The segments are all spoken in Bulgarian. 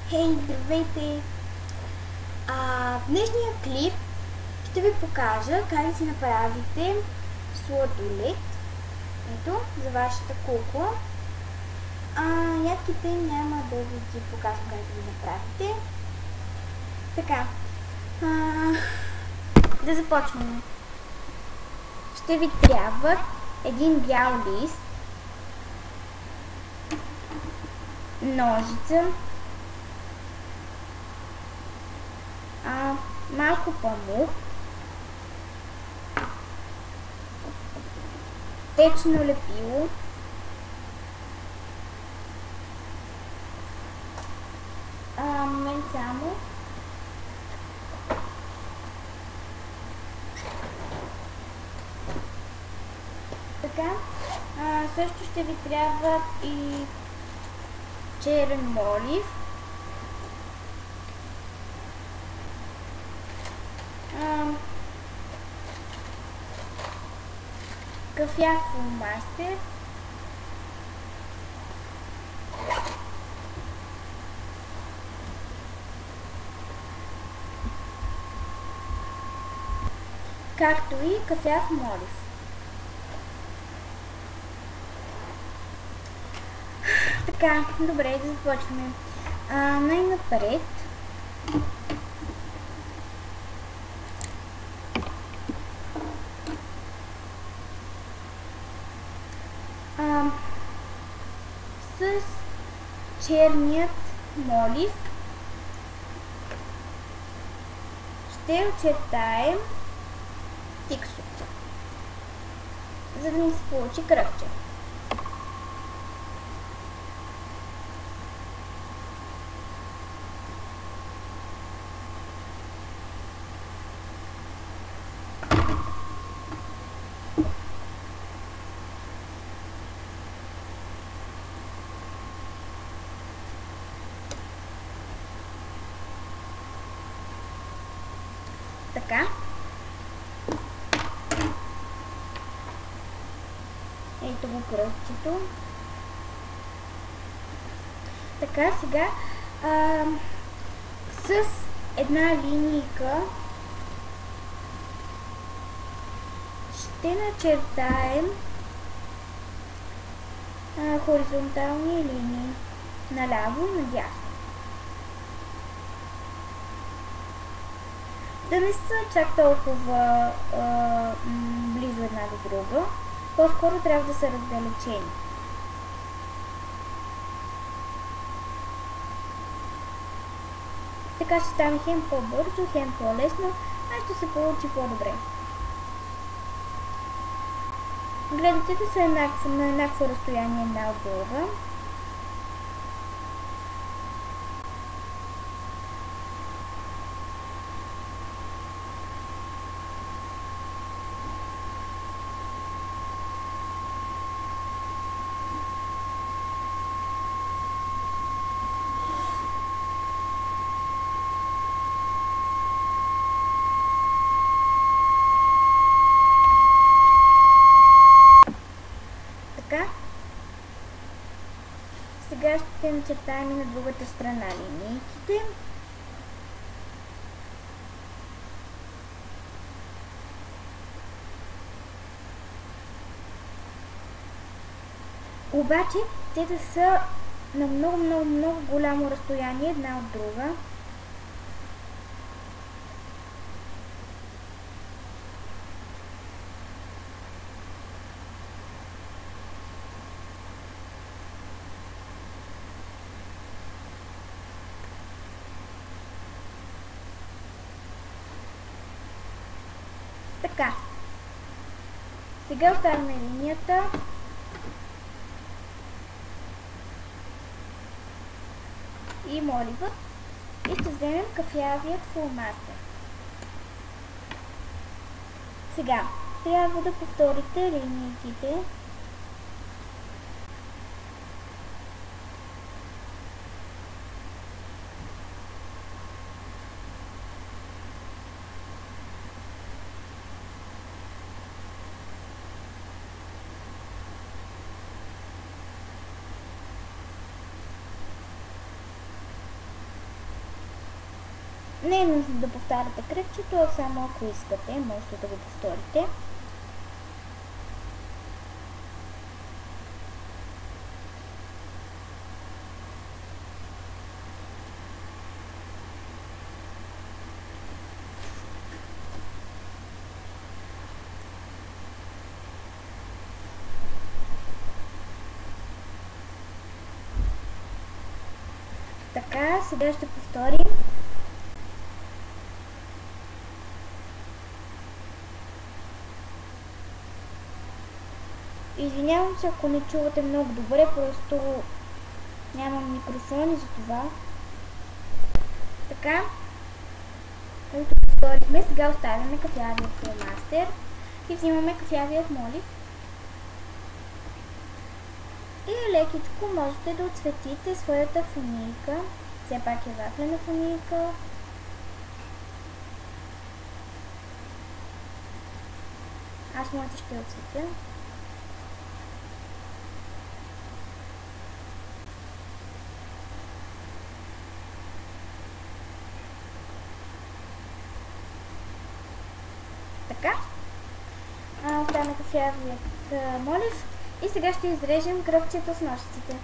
Хей, здравейте! В днешния клип ще ви покажа как да си направите сладолед. Ето, за вашата кукла. Ядките няма да ви ги показвам как да ги направите. Така, да започваме. Ще ви трябва един бял лист, ножица, малко памук, течно лепило, момент само, така, също ще ви трябва и черен молив, кафяв фломастер, както и кафяв молив. Така, добре, да започваме. Най-напред с черният молив ще очертаем тиксо, за да ни се получи кръгче. Така. Ето го кръгчето. Така, сега с една линийка ще начертаем хоризонтални линии наляво и надясно. Да не са чак толкова близо една до друга, по-скоро трябва да са раздалечени. Така ще стане хем по-бързо, хем по-лесно, а ще се получи по-добре. Гледачите са на еднакво разстояние една от друга. Сега ще начертаем и на другата страна линейките. Обаче те да са на много голямо разстояние една от друга. Така, сега оставяме линията и молива и ще вземем кафявият фломастер. Сега трябва да повторите линейките. Не е нужно да повтаряте кръгчето, а само ако искате, можете да го повторите. Така, сега ще повторим. Извинявам се, ако не чувате много добре, просто нямам микрофони за това. Така, като повторихме, сега оставяме кафявият фломастер и взимаме кафявият молив. И лекичко можете да отцветите своята фунийка. Все пак е вафлена фунийка. Аз моята ще отцветя. Така. Оставяме кафявият молив. И сега ще изрежем кръгчето с ножиците.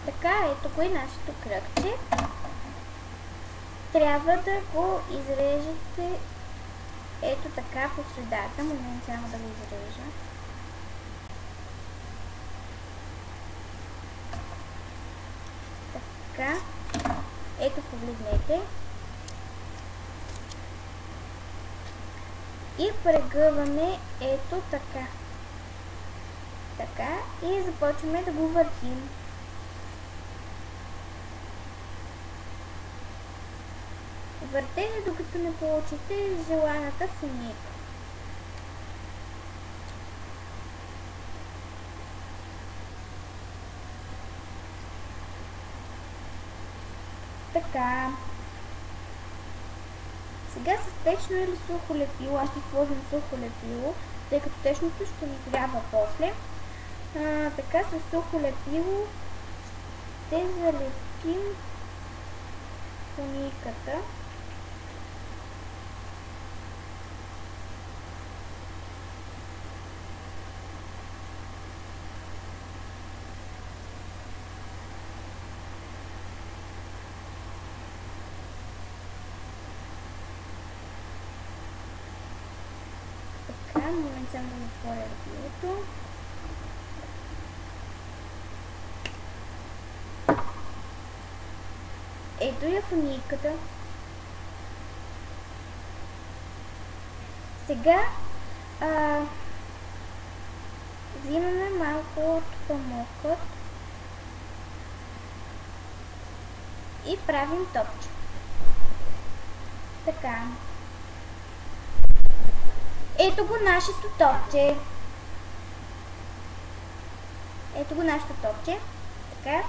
Така, ето го и нашето кръгче. Трябва да го изрежете ето така по средата. Момент само да го изрежа. Така, ето погледнете. И прегъваме ето така. Така, и започваме да го въртим. Въртете, докато не получите желаната фунийка. Така. Сега с течно или сухо лепило, аз ще използвам сухо лепило, тъй като течното ще ни трябва после. Така с сухо лепило ще залепим фунийката. Момент само да отворя лепилото. Ето я фунийката. Сега взимаме малко от памукът и правим топче. Така. Ето го нашето топче. Ето го нашето топче. Така.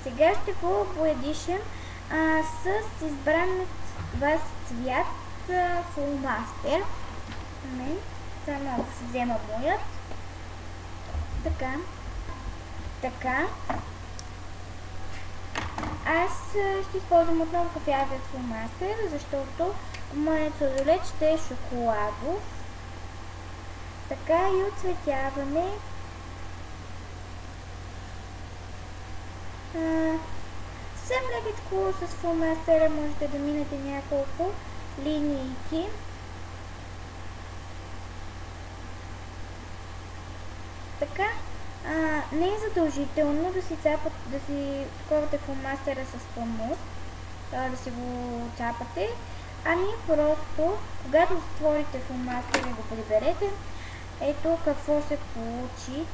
Сега ще го боядишем с избран от вас цвят фломастер. Само да си взема моят. Така. Така. Аз ще използвам отново кафявият фломастер, защото моят сладолед ще е шоколадов. Така и отцветяваме. Съвсем лекичко с фломастера можете да минете няколко линийки. Така, не е задължително да си таковате фломастера с памук, да си го цапате, ами просто, когато затворите фломастера и го приберете, ето какво се получи.